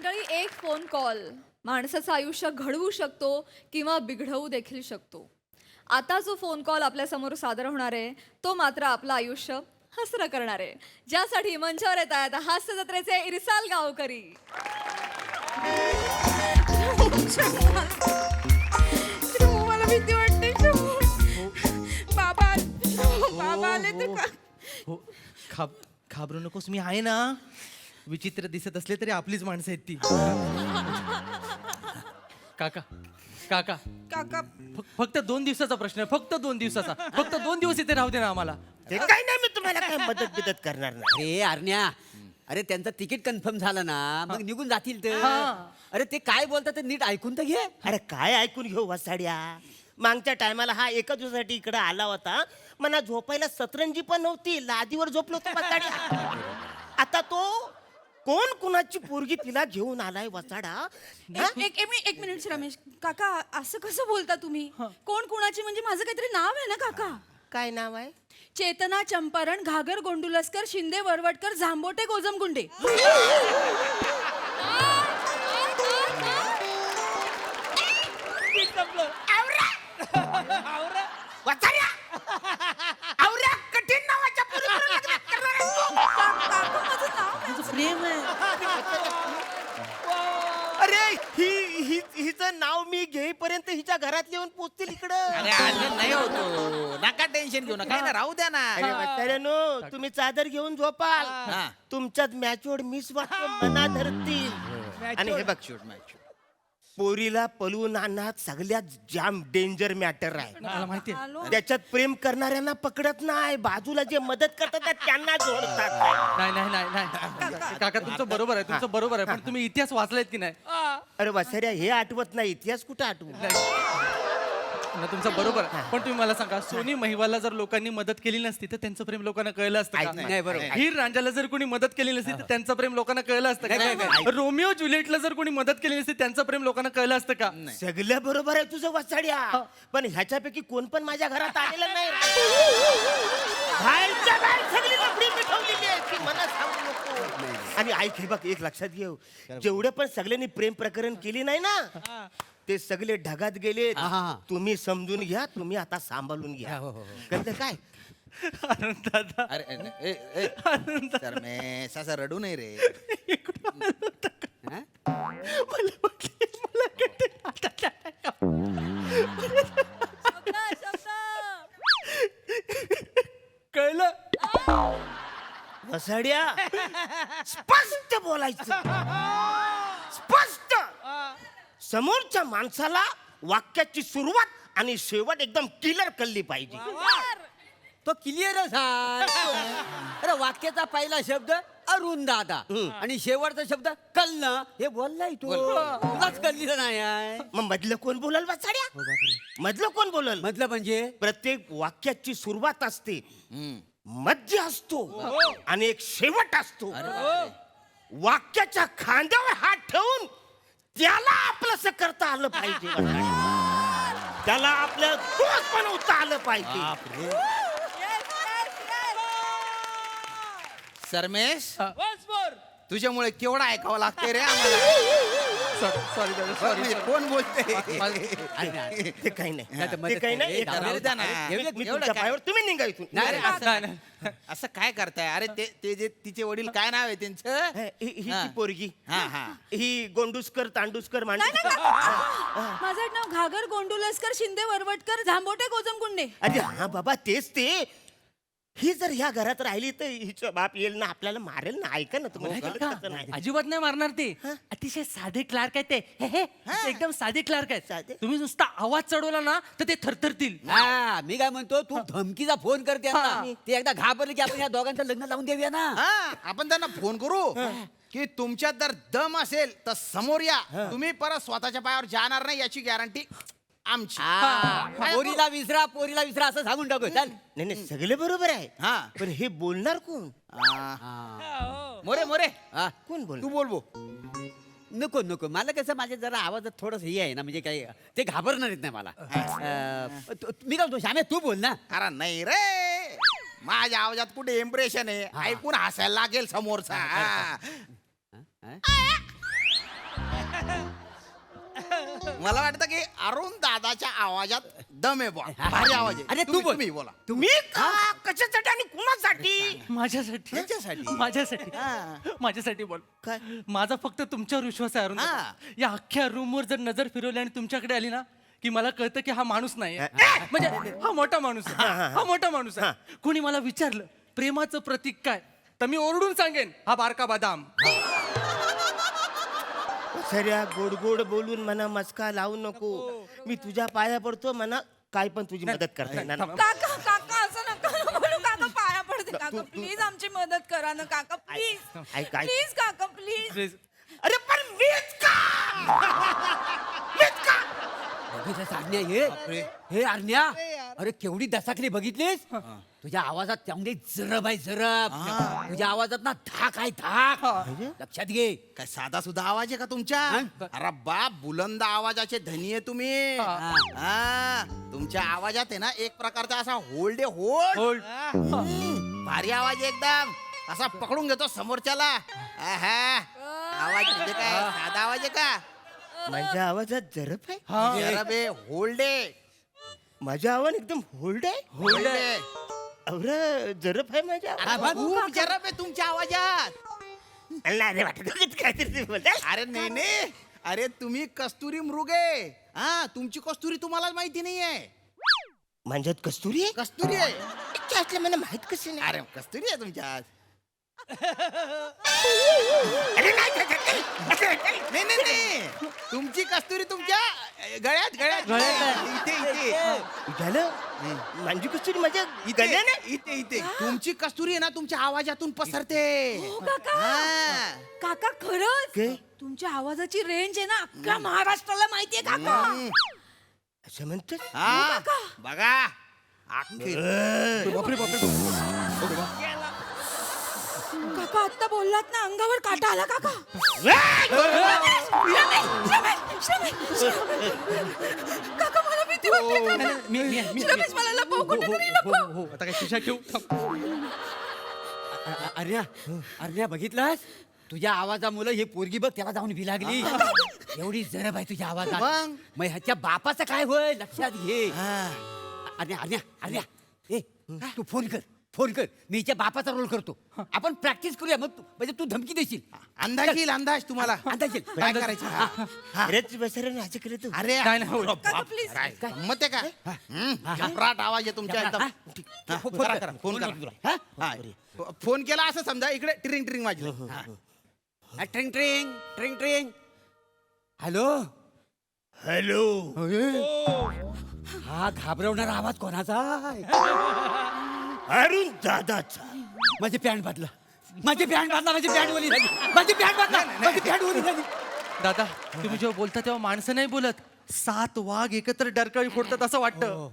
मंडळी, एक phone call माणसाचं आयुष्य घडवू शकतो किंवा बिघडवू देखील शकतो. आता जो फोन कॉल आपल्या समोर सादर होणार आहे तो मात्र आपलं आयुष्य हसरं करणार आहे. ज्यासाठी मंचावर येत आहेत हास्य जत्रेचे इरसाल गावकरी. मला भीती वाटते. बाबा बाबा आले तर का? हो घाबरू नकोस, मी आहे ना. विचित्र दिसत असले तरी आपलीच माणसं आहेत ती. काका काका काका फक्त 2 दिवसाचा प्रश्न आहे, फक्त 2 दिवसाचा. फक्त 2 दिवस इथे राहू दे ना आम्हाला. ते काही नाही, मी तुम्हाला काय मदत बिदत करणार नाही. अरे अरण्या, अरे त्यांचं तिकीट कन्फर्म झालं ना, मग निघून जातील ते. हा. अरे ते काय बोलतात ते नीट ऐकून तर घे. अरे काय ऐकून घेऊ वसाड्या. मागच्या टायमाला हा एका दिवसासाठी इकडे आला होता. मला झोपायला सतरंजी पण नव्हती, लादीवर झोपलो होतो वसाड्या. आता तो कोण कुणाची पोरगी तिला घेऊन आलाय वसाडा. हा? एक मिनिट रमेश काका, असं कसं बोलता तुम्ही? कोण कुणाची म्हणजे माझं काहीतरी नाव आहे ना काका. काय नाव आहे? चेतना चंपारण घागर गोंडुलस्कर शिंदे वरवटकर झांबोटे गोजमगुंडे. वसाड्या! आवऱ्या कठीण नावाच्या पोरीबरोबर लग्न करणार आहेस तू? काका, माझं नाव काय? प्रेम आहे. अरे हिचं नाव मी घेईपर्यंत हिच्या घरात येऊन पोचतील इकडं. अरे आज नाही होतो, नका टेन्शन घेऊ नका, ना राहू द्या ना. अरे वसाड्यानो, तुम्ही चादर घेऊन झोपाल. हा. तुमच्यात मॅचोड मिस वाटतो मना धरतील. आणि हे बघ, पोरीला पळवून आणण्यात सगळ्यात जाम डेंजर मॅटर आहे. मला माहिती आहे. आलो. त्याच्यात प्रेम करणाऱ्यांना पकडत नाही, बाजूला जे मदत करतात ना, त्यांना जोडतात. नाही नाही नाही नाही काका, तुमचं बरोबर आहे, तुमचं बरोबर आहे. पण तुम्ही इतिहास वाचलायत की नाही? अरे वसाड्या, हे आठवत नाही, इतिहास कुठं आठवत? नाही, तुमचं बरोबर आहे. पण तुम्ही मला सांगा, सोनी महिवालला जर लोकांनी मदत केली नसती तर त्यांचं प्रेम लोकांना कळलं असतं का? नाही, बरोबर. हीर रांझाला जर कोणी मदत केली नसती तर त्यांचं प्रेम लोकांना कळलं असतं का? रोमिओ जुलिएटला जर कोणी मदत केली नसती त्यांचं प्रेम लोकांना कळलं असतं का? सगळं बरोबर आहे तुझं वसाड्या, पण ह्याच्यापैकी कोण पण माझ्या घरात आलेलं नाही. बाहेरच्या बाहेर सगळी लफडी मिटवलेली आहे, ती मला सांगू नको. आणि ऐक, हे बघ, एक लक्षात घेऊ, जेवढे पण सगळ्यांनी प्रेम प्रकरण केली नाही ना, ते सगळे ढगात गेले. हा. तुम्ही समजून घ्या, तुम्ही आता सांभाळून घ्या. कळतं काय? आनंद दादा, अरे रमेश, असं रडू नाही रे. हा? मला वाटलं- मला कळतं. कळलं. वसाड्या, स्पष्ट बोलायचं, स्पष्ट. समोरच्या माणसाला वाक्याची सुरुवात आणि शेवट एकदम क्लिअर कळली पाहिजे. तो क्लिअरच आहे. अरे वाक्याचा पहिला शब्द अरुण दादा आणि शेवटचा शब्द कळणं, हे बोललाय तू. तुलाच कळलेलं नाही आहे. मग मधलं कोण बोलल वसाड्या? मधलं कोण बोलल? म्हटलं म्हणजे प्रत्येक वाक्याची सुरुवात असते, मध्य असतो आणि एक शेवट असतो. वाक्याच्या खांद्यावर हात ठेवून त्याला आपलंसं करता आलं पाहिजे वसाड्या. त्याला आपलं दोस्त बनवता आलं पाहिजे. सरमेश, तुझ्यामुळे केवढा ऐकावं लागतंय रे आम्हाला. सॉरी दादा, म्हणजे सॉरी. कोण बोलते? ते काही नाही, नाही तर ते काही नाही. ए, एक जाऊ राहू द्या ना. मी एवढं तुमच्या काय? पायावर, तुम्ही निघा इथून. नाही रे, नाही, नाही. असं काय करताय? अरे ते जे तिचे वडील, काय नाव आहे त्यांचं? ही हा. ती पोरगी, हा हा. ही गोंडुसकर तांडुसकर नाही, माणूस. नाही, काका. माझं नाव घागर गोंडुलस्कर शिंदे वरवटकर झांबोटे गोजमगुंडे. अरे हा बाबा, तेच ते. ही जर ह्या घरात राहिली तर हिचं बाप येईल ना, आपल्याला मारेल ना. ऐका ना, तुम्हाला कळत कसं नाही? अजिबात नाही मारणार ते. अतिशय साधे क्लार्क आहेत ते. हे, एकदम साधे क्लार्क आहेत. साधे? तुम्ही नुसता आवाज चढवला ना तर ते थरथरतील. हा, मी काय म्हणतो, तू धमकीचा फोन करते ना, ते एकदा घाबरले की आपण या दोघांचं लग्न लावून देऊया ना. हा, आपण त्यांना फोन करू की तुमच्यात जर दम असेल तर समोर या. तुम्ही परत स्वतःच्या पायावर जाणार नाही याची गॅरंटी आमची. पोरीला विसरा असं सांगून टाकू. चल. नाही नाही, सगळे बरोबर आहे. हा. पण हे बोलणार कोण? मोरे मोरे, हा. कोण बोल? तू बोल. नको मला कसं, माझ्या जरा आवाजात थोडस हे आहे ना, म्हणजे काही ते घाबरणार आहेत नाही मला. मी काय म्हणतो, श्यामे तू बोल ना. अरे नाही रे, माझ्या आवाजात कुठे इम्प्रेशन आहे? ऐकून हसायला लागेल समोरचा. मला वाटतं की अरुण दादाच्या आवाजात दम आहे बुवा. भारी आवाज आहे. अरे तू तुम्ही- बोल. तुम्ही बोला. तुम्ही का कशासाठी आणि कुणासाठी माझ्यासाठी त्याच्यासाठी. माझ्यासाठी बोल काय? माझा फक्त तुमच्यावर विश्वास आहे अरुण दादा. हा. या अख्ख्या रूमवर जर नजर फिरवली आणि तुमच्याकडे आली ना की मला कळतं की हा माणूस नाही म्हणजे हा मोठा माणूस आहे. हा मोठा माणूस आहे. कोणी मला विचारलं प्रेमाचं प्रतीक काय तर मी ओरडून सांगेन हा बारका बदाम. सऱ्या गोड गोड बोलून म्हणा मस्का लावू नको. मी तुझ्या पाया पडतो म्हणा काय पण तुझी मदत करता येणार थांबा. काका काका असं नका ना बोलू काका, पाया पडते काका, प्लीज आमची मदत करा ना काका, प्लीज ऐक, ऐक. प्लीज काका प्लीज. Please. अरे पण मीच का मीच का बघितलंस आज्ञा हे आज्ञा अरे केवढी दसाकली बघितलीस तुझ्या आवाजात त्यामध्ये जरब आहे जरब तुझ्या आवाजात ना धाक आहे धाक लक्षात घे. काय साधा सुद्धा आवाज आहे का तुमच्या अरे बाप बुलंद आवाजाचे धनी आहे तुम्ही. हा. तुमच्या आवाजात आहे ना एक प्रकारचा असा होल्ड आहे होल्ड. Hold. भारी आवाज आहे एकदम असा पकडून घेतो समोरच्याला. आहा. आवाज म्हणजे काय साधा आवाज आहे का माझ्या आवाजात जरब आहे जरा बे होल्ड आहे माझा आवाज एकदम होल्ड आहे होल्ड आहे. अरे जरब आहे माझ्या अरे खूप जरा बे तुमच्या आवाजात. अरे वाटत काहीतरी तुम्ही बोलताय. अरे नाही नाही अरे तुम्ही कस्तुरी मृग आहे. हा तुमची कस्तुरी तुम्हाला माहिती नाहीये. माझ्यात कस्तुरी आहे कस्तुरी आहे. इतक्या असल्या मला माहित कसे नाही अरे कस्तुरी आहे तुमच्यात. अरे नाही, नाही, नाही. नाही नाही नाही तुमची कस्तुरी तुमच्या गळ्यात गळ्यात इथे इथे झालं माझी कस्तुरी माझ्या गळ्यात आहे? इथे इथे तुमची कस्तुरी आहे ना तुमच्या आवाजातून पसरते. हो काका हा. काका खरंच काय? तुमच्या आवाजाची रेंज आहे ना अख्ख्या महाराष्ट्राला माहितीये काका. असं म्हणतात हा बघा अख्खे काका आता बोललात ना अंगावर काटा आला काका. काका मला भीती वाटते काका. रमेश मला लपव कुठेतरी लपव. हो आता काय खिशा ठेवू थांब. अरे अरे बघितलास तुझ्या आवाजामुळे हे पोरगी बघ त्याला जाऊन भी लागली एवढी जरब आहे तुझ्या आवाजात मग? मग ह्याच्या बापाचं काय होय लक्षात घे. हा. अरे ए तू फोन कर मी हिच्या बापाचा रोल करतो आपण प्रॅक्टिस करूया मग म्हणजे तू धमकी देशील अंदाज येईल अंदाज तुम्हाला अंदाज येईल. काय करायचं हा. अरे तू बसर असं केलं तू अरे नाही, नाही, होईल. काका प्लीज. गंमत आहे का घबराट आवाज आहे तुमच्या एकदम. हा, फोन करा, कर. करा, फोन फोन करा. कर. हा. फोन केला असं समजा इकडे ट्रिंग ट्रिंग वाजलं. हा. ट्रिंग ट्रिंग ट्रिंग ट्रिंग हॅलो हॅलो हा घाबरवणारा आवाज कोणाचा आहे? अरुण दादाचा माझी पॅन्ट बांधला माझी पॅन्ट ओली झाली माझी पॅन्ट ओली झाली. दादा तुम्ही जेव्हा बोलता तेव्हा माणसं नाही बोलत 7 वाघ एकत्र डरकाळी फोडतात असं वाटतं.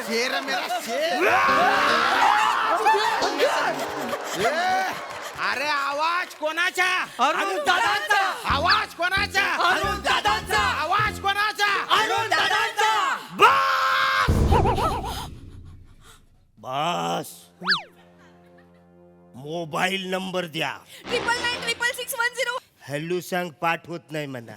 शेर मेरा शेर. अरे आवाज कोणाचा अरुण दादांचा आवाज कोणाचा अरुण दादांचा आवाज कोणाचा अरुण दादांचा. बस मोबाईल नंबर द्या 9996610. हॅलो सांग पाठ होत नाही म्हणा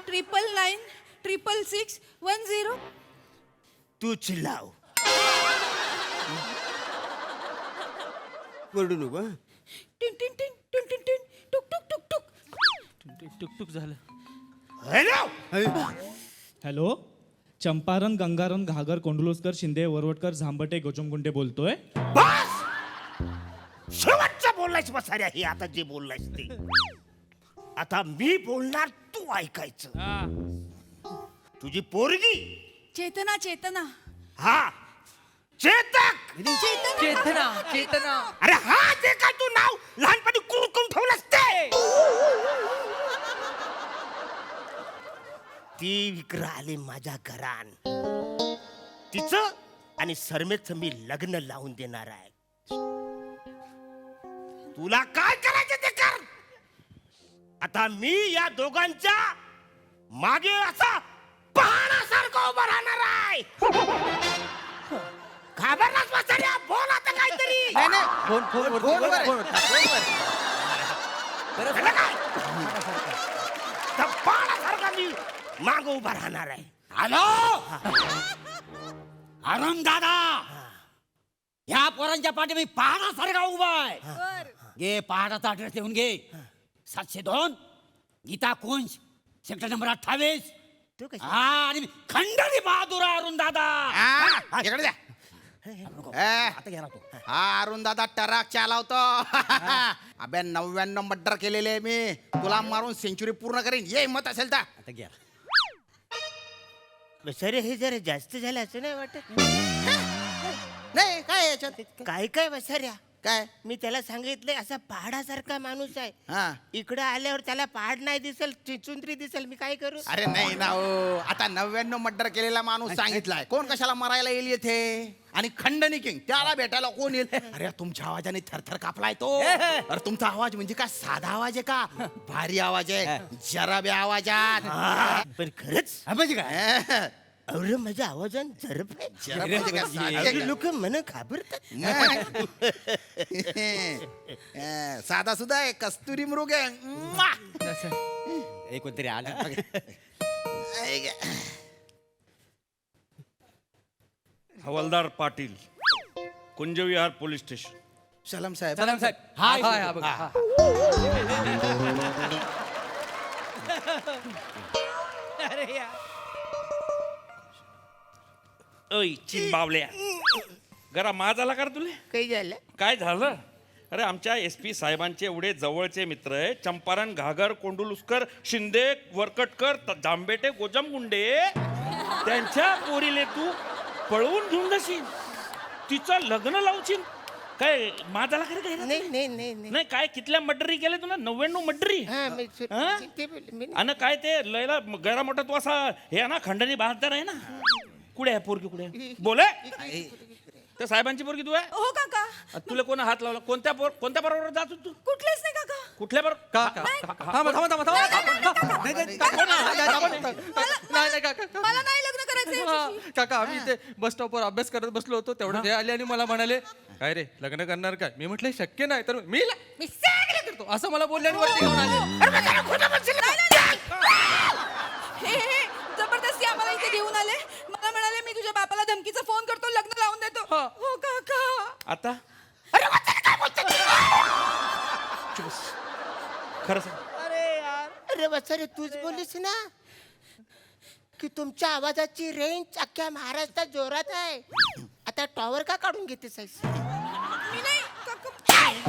ट्रिपल 9996610. तूच लाव ओरडू नको हं? टिन टिन टिन टिन टिन टिन टुक टुक टुक टुक. टुकटुक झालं. हॅलो हॅलो चंपारण गंगारण घागर कोंडलोसकर शिंदे वरवटकर झांबटे गोचमगुंटे बोलतोय. बस शेवटचं बोललायस बसाऱ्या हे आता जे बोललायस ते आता मी बोलणार तू ऐकायचं तुझी पोरगी चेतना चेतना हा चेतक चेतना चेतना अरे हा ते काय तू नाव लहानपणी कुंकून ठेवलंस ते ती विक्र आली माझ्या घरान तिचं आणि सरमेचं मी लग्न लावून देणार आहे तुला काय करायचं ते कर आता मी या दोघांच्या मागे असा पहाडासारखं उभं राहणार आहे घाबरलास बसाऱ्या बोल आता फोन फोन फोनवर आहे. बाळासारखा मी माग उभा राहणार आहे. हॅलो अरुण दादा ह्या पोरांच्या पाठी मी पहाडासारखा उभा आहे. घे पहाडाचा ऍड्रेस लिहून घे. 702 गीता कुंज सेक्टर नंबर 28. तू कशी हा आणि मी खंडणी बहादूर आहे, अरुण दादा. हा, इकडे द्या. हा अरुण दादा टराक चालवतो. अबे 99 मर्डर केलेले मी. तुला मारून सेंचुरी पूर्ण करीन. ये हिम्मत असेल तर आता घ्या. सर हे जरा जास्त झालं असं नाही वाटत? नाही काय याच्यात काय काय बसऱ्या काय मी त्याला सांगितलंय असा पहाडासारखा माणूस आहे. हा इकडं आल्यावर त्याला पहाड नाही दिसेल चिचुंद्री दिसेल. मी काय करू? अरे नाही ना हो. आता 99 मर्डर केलेला माणूस सांगितलाय. कोण कशाला मरायला येईल येथे? आणि खंडणी किंग त्याला भेटायला कोण येईल? अरे तुमच्या आवाजाने थरथर कापलाय तो. अरे तुमचा आवाज म्हणजे काय साधा आवाज आहे का? भारी आवाज आहे. जरा बे आवाजात. पण खरंच हा, म्हणजे काय अरे माझ्या आवाजान झरप आहे. जरा म्हणजे काय साधी आहे का? लोक मन घाबरतात. साधा सुद्धा आहे. कस्तुरी मृग आहे. म्वा! एक कोणतरी आलं. हवालदार पाटील कुंजविहार पोलीस स्टेशन. सलाम साहेब. सलाम साहेब. हाय. हाय हा बघा हा. ऐ चिंबावल्या जरा माज आला का रे तुले? काही झालं? काय झालं? अरे आमच्या SP साहेबांचे एवढे जवळचे मित्र आहे चंपारण घागर कोंडुलुस्कर शिंदे वरकटकर जांबेटे गोजमगुंडे त्यांच्या पोरीले तू पळवून घेऊन जाशील तिचं लग्न लावशील काय माझाला खरं काय रे? नाही नाही नाही नाही. नाही काय कितल्या मर्डरी केले तुला 99 मर्डरी हा, मी हा? ते बोलले, मी- आणि काय ते लयला गैरा मोठा तू असा हे आहे ना खंडणी बहादर आहे ना कुठे आहे पोरगी कुठे आहे? बोले त्या साहेबांची पोरगी तू आहे हो काका तुला कोण हात लावला कोणत्या बरोबर जात होती तू कुठलेच नाही काका. कुठल्या बरोबर थांबा थांबा थांबा थांबा. नाही नाही काका मला नाही लग्न करायचंय हा, याच्याशी. काका आम्ही इथे बस स्टॉपवर अभ्यास करत बसलो होतो तेवढं ते आले आणि मला म्हणाले काय रे लग्न करणार काय? मी म्हटलं शक्य नाही तर मी सगळं करतो असं मला बोलले आणि वरती घेऊन आले. हे जबरदस्ती आम्हाला इथे घेऊन आले. मला म्हणाले मी तुझ्या बापाला धमकीचा फोन करतो लग्न लावून देतो. हा. हो काका. आता खरं सांग अरे बसरे तूच बोललीस ना की तुमच्या आवाजाची रेंज अख्ख्या महाराष्ट्रात जोरात आहे. आता टॉवर का काढून घेतेस? मी नाही काका.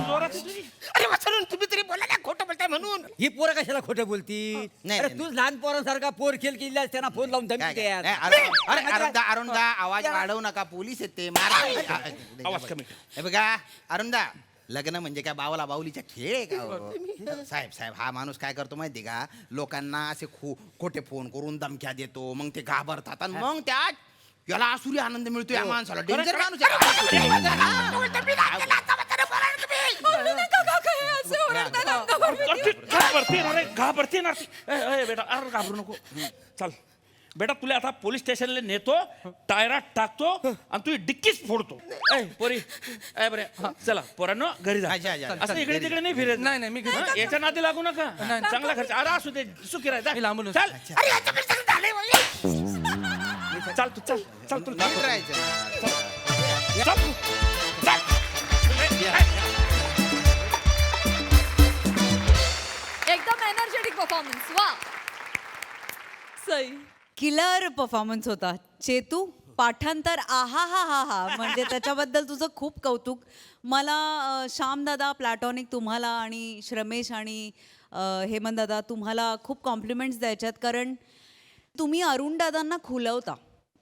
जोरात आहे तुझी. अरे बसरून तुम्ही तरी बोला ना खोटं बोलताय म्हणून. ही पोरं कशाला खोटं बोलती? नाही, अरे नाही, तू लहान पोरांसारखा पोर खेळ केली त्यांना फोन लावून काय- धमकी काय- द्या. अरे अरुणदा आवाज वाढवू नका. पोलीस येते आवाज कमी. हे बघा अरुणदा लग्न म्हणजे काय बावला बावलीचा खेळ आहे का हो? साहेब हा माणूस काय करतो माहिती का लोकांना असे खोटे फोन करून धमक्या देतो मग ते घाबरतात आणि मग त्यात याला आसुरी आनंद मिळतो या माणसाला. डेंजर माणूस बोलू नका काका, हे असं ओरडतात अंगावर. घाबरते ना ती. ए, बेटा अरे घाबरू नको चल बेटा तुला आता पोलीस स्टेशनला नेतो टायरात टाकतो आणि तुझी डिक्कीच फोडतो. ए पोरी ए बरे चला पोरांनो घरी जा. अच्छा, अच्छा. असं इकडे तिकडे नाही फिरत. नाही, नाही, मी घरी हा, याच्या नादी लागू नका चांगला खर्च अरे असू दे सुखी राह मी लांबूनच. चल चल तू चल चल तू नीट राहायचं. चल तू. चल. एकदम एनर्जेटिक परफॉर्मन्स वा. सई किलर परफॉर्मन्स होता. चेतू पाठांतर आहा हा हा हा म्हणजे त्याच्याबद्दल तुझं खूप कौतुक. मला श्यामदादा प्लॅटॉनिक तुम्हाला आणि श्रमेश आणि हेमंत दादा तुम्हाला खूप कॉम्प्लिमेंट्स द्यायच्यात कारण तुम्ही अरुण दादांना खुलवता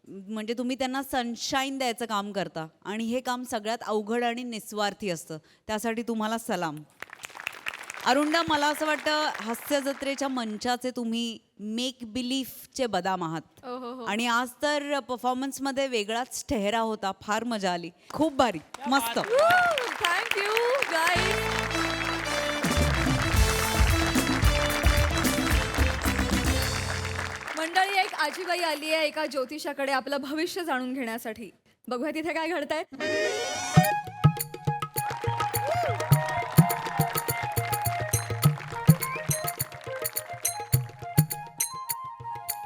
म्हणजे तुम्ही त्यांना सनशाईन द्यायचं काम करता आणि हे काम सगळ्यात अवघड आणि निस्वार्थी असतं. त्यासाठी तुम्हाला सलाम. अरुणदा मला असं वाटतं हास्य जत्रेच्या मंचाचे तुम्ही मेक बिलीफचे बदाम आहात आणि आज तर परफॉर्मन्समध्ये वेगळाच ठेहरा होता. फार मजा आली. खूप भारी मस्त. Thank you guys. मंडळी एक आजीबाई आली आहे एका ज्योतिषाकडे आपलं भविष्य जाणून घेण्यासाठी. बघूया तिथे काय घडतंय.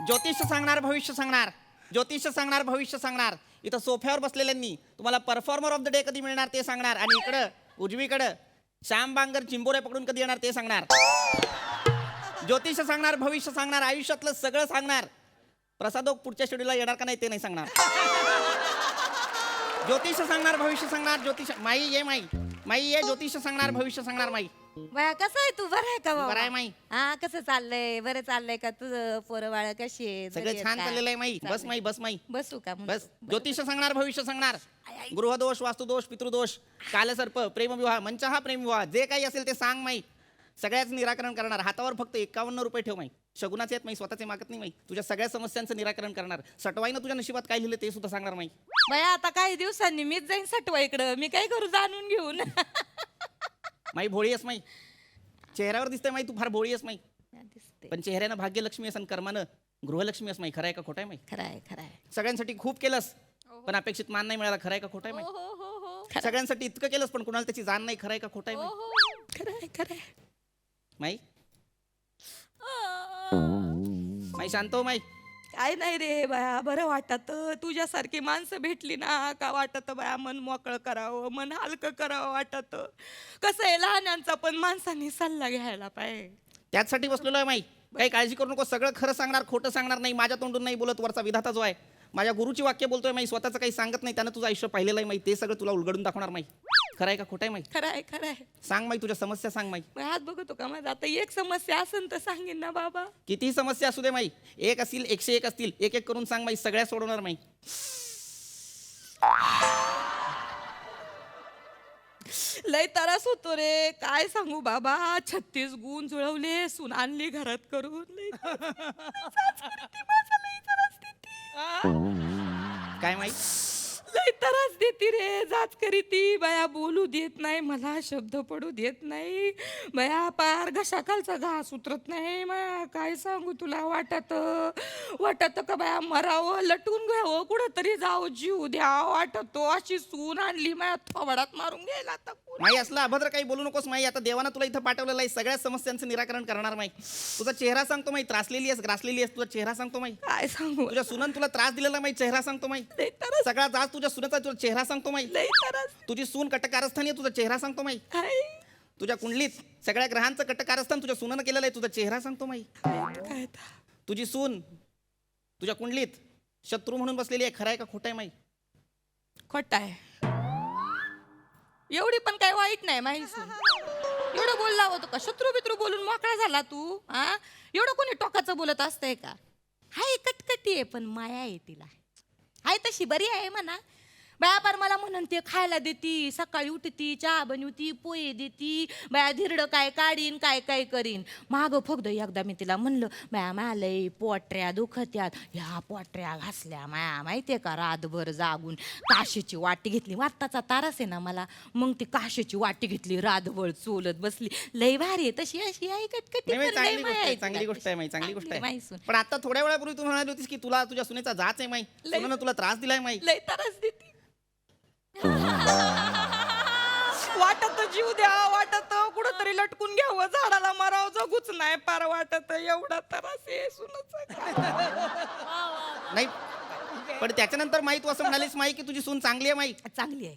ज्योतिष सांगणार भविष्य सांगणार, ज्योतिष सांगणार भविष्य सांगणार. इथं सोफ्यावर बसलेल्यांनी तुम्हाला परफॉर्मर ऑफ द डे कधी मिळणार ते सांगणार, आणि इकडं उजवीकडं श्याम बांगर चिंबोरे पकडून कधी येणार ते सांगणार. ज्योतिष सांगणार भविष्य सांगणार, आयुष्यातलं सगळं सांगणार. प्रसादोक पुढच्या शेड्यूलला येणार का नाही ते नाही सांगणार. ज्योतिष सांगणार भविष्य सांगणार. ज्योतिष माई ये माई, माई ये, ज्योतिष सांगणार भविष्य सांगणार माई. बया कसं आहे तू? बरं आहे का बाबा? बरं आहे माई. हा, कसं चाललंय? बरं चाललंय का तुझं? पोरं बाळ कशी आहे? बरी सगळं आहेत छान का? चाललेलं आहे माई. बस माई, बस माई, बसू का मग? बस. ज्योतिष सांगणार भविष्य सांगणार. गृहदोष, वास्तुदोष, पितृदोष, कालसर्प, प्रेमविवाह, मंचहा प्रेमविवाह, जे काही असेल ते सांग माई. सगळ्याच निराकरण करणार. हातावर फक्त 51 रुपये ठेव माई. शगुनाचे आहेत माई, स्वतःचे मागत नाही माई. तुझ्या सगळ्या समस्यांचं निराकरण करणार. सटवाईनं तुझ्या नशिबात काय लिहिलं ते सुद्धा सांगणार माई. बया आता काही दिवसांनी मीच जाईन सटवा इकडं. मी काय करू जाणून घेऊन? माई भोळी आहेस माई. चेहऱ्यावर दिसतंय माई तू फार भोळी आहेस माई. दिसते. पण चेहऱ्यानं भाग्यलक्ष्मी असं कर्मानं गृहलक्ष्मी असं माई. खरं आहे का खोटं आहे माई? खरंय खरंय. सगळ्यांसाठी खूप केलंस पण अपेक्षित मान नाही मिळाला. खरं आहे का खोटं आहे माई? हो हो हो सगळ्यांसाठी इतकं केलंस पण कुणाला त्याची जाण नाही. खरं आहे का खोटं आहे माई? खरंय खरंय. माई माई शांत हो माई. काय नाही रे बाया, बरं वाटत. तुझ्यासारखी माणसं भेटली ना का वाटत बाया, मन मोकळं करावं, मन हलकं करावं वाटत. कसं आहे, लहानांचा पण माणसांनी सल्ला घ्यायला पाहिजे. त्याचसाठी बसलेलो आहे माई. काही काळजी करू नको. सगळं खरं सांगणार, खोटं सांगणार नाही. माझ्या तोंडून नाही बोलत, वरचा विधाता जो आहे माझ्या गुरुची वाक्य बोलतोय माई. स्वतःचं काही सांगत नाही. त्यानं तुझं आयुष्य पाहिलेलं आहे माई. ते सगळं तुला उलगडून दाखवणार माई. खरं आहे का खोटं आहे माई? खरंय खरंय. सांग माई, तुझ्या समस्या सांग माई. हात बघतो का माझा? आता एक समस्या असेल तर सांगेन ना बाबा. कितीही समस्या असू दे माई. एक असतील 101 असतील, एक एक करून सांग माई. सगळ्या सोडवणार माई. लय त्रास होतो रे, काय सांगू बाबा. 36 गुण जुळवले, सून आणली घरात करून. लय त्रास करते माझा, लय त्रास देते. काय माई? लय त्रास देते रे, जाच करीती बाया. बोलू देत नाही मला, शब्द पडू देत नाही बाया. पार घशाखालचा घास उतरत नाही माया. काय सांगू तुला. वाटत का बाया मरावं, लटून घ्यावं, कुठंतरी जावं, जीव द्यावं वाटतो. अशी सून आणली माया, थोबाडात मारून घ्यायला आता. माई असलं अभद्र काही बोलू नकोस माई. आता देवानं तुला इथं पाठवलेलं आहे. सगळ्या समस्यांचं निराकरण करणार माई. तुझा चेहरा सांगतो माई. त्रासलेली आहेस, ग्रासलेली आहेस. तुझा चेहरा सांगतो माई. काय सांगू. तुझ्या सुनन तुला त्रास दिलेला माई. चेहरा सांगतो माई. लय त्रास, सगळा त्रास तुझ्या सुनेचा. तुझा चेहरा सांगतो माई. लय त्रास. तुझी सून कटकारस्थानी आहे. तुझा चेहरा सांगतो माई. काय तुझ्या कुंडलीत सगळ्या ग्रहांचं कटकारस्थान तुझ्या सुनानं केलेलं आहे. तुझा चेहरा सांगतो माई. काय तुझी सून तुझ्या कुंडलीत शत्रू म्हणून बसलेली आहे. खरं आहे का खोटं आहे माई? खोट आहे. एवढी पण काय वाईट नाही माहिती सून. एवढं बोलला होतो का? शत्रू बित्रू बोलून मोकळा झाला तू? हा, एवढं कोणी टोकाचं बोलत असतंय का? हाय कटकटी आहे पण माया आहे तिला. हाय तशी बरी आहे म्हणा. बाया पार मला म्हणून ते खायला देती, सकाळी उठती, चहा बनवती, पोहे देती. बाया धिरडं काय काढीन, काय काय करीन. मागं फक्त एकदा मी तिला म्हणलं, बाया मालय पोटऱ्या दुखत्यात. ह्या पोटऱ्या घासल्या माया माहितीये का, रातभर जागून काशीची वाटी घेतली. वाताचा तारस आहे ना मला, मग ती काशीची वाटी घेतली, रातभर चोलत बसली. लय भारी आहे तशी. अशी आहे कटकटी नाही, पण चांगली लय गोष्ट माया आहे. आहे चांगली तिला. गोष्ट आहे माई. चांगली गोष्ट चांगली आहे. माई सून. पण आता थोड्या वेळापूर्वी तू म्हणाली होतीस की तुला तुझ्या सुनेचा जाच आहे माई. सुनेनं तुला त्रास दिलाय माई. लय त्रास देती. वाटत जीव द्या, वाटत कुठंतरी लटकून घ्यावं, झाडाला मारावं, जगूच नाही पार वाटत. एवढा त्रास आहे सुनाचा. नाही पण त्याच्यानंतर माई तू असं म्हणालीस माई की तुझी सून चांगली आहे माई. चांगली आहे.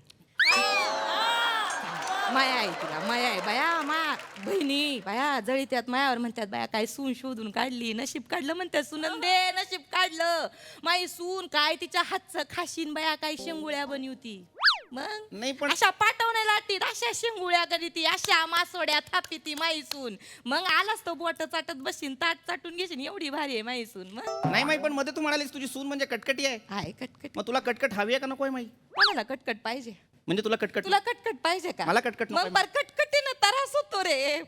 माया आहे तिला, माया आहे बाया. मा बहिणी बाया जळीत्यात मायावर, म्हणतात बाया काय सून शोधून काढली, नशीब काढलं म्हणतात. सुनंदे नशीब काढलं. माई सून काय तिच्या हातचं खाशीन बाया, काय शेंगुळ्या बनवती. मग नाही पण अशा पाठवण्या लाटीत, अशा शेंगुळ्या करीती, अशा मासोड्या थापिती माई सून. मग आलास तो बोट चाटत बसीन, ताट चाटून घेशील. एवढी भारी आहे माई सून. मग नाही माई पण मध्ये तू म्हणालीस तुझी सून म्हणजे कटकटी आहे. आहे कटकट. मग तुला कटकट हवी आहे का नको आहे माई? कोणाला कटकट पाहिजे? म्हणजे तुला कटकट तुला कटकट पाहिजे का? मला कटकट मग नको. पर कटकटीनं त्रास होतो रे.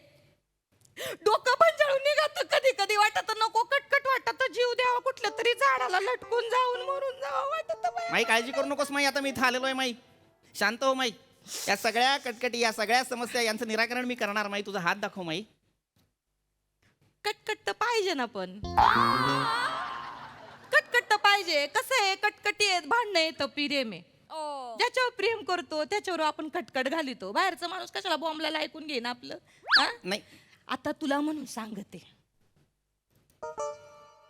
डोकं पंजाळून निघत. कधी कधी वाटत नको कटकट, वाटत जीव द्यावा, कुठल्या तरी झाडाला लटकून जाऊन मरून जावं वाटत. माई काळजी करू नकोस माई. आता मी इथं आलेलो आहे माई. शांत हो माई. या सगळ्या कटकटी, या सगळ्या समस्या यांचं निराकरण मी करणार माई. तुझा हात दाखव माई. कटकट तर पाहिजे ना, पण कटकट तर पाहिजे. कसं आहे, कटकटी आहेत, भांडणं येतं, प्रेम आहे. ज्याच्यावर प्रेम करतो त्याच्यावर आपण कटकट घालितो. बाहेरचा माणूस कशाला बॉम्बला ऐकून घेईन आपलं. हा? नाही आता तुला म्हणून सांगते,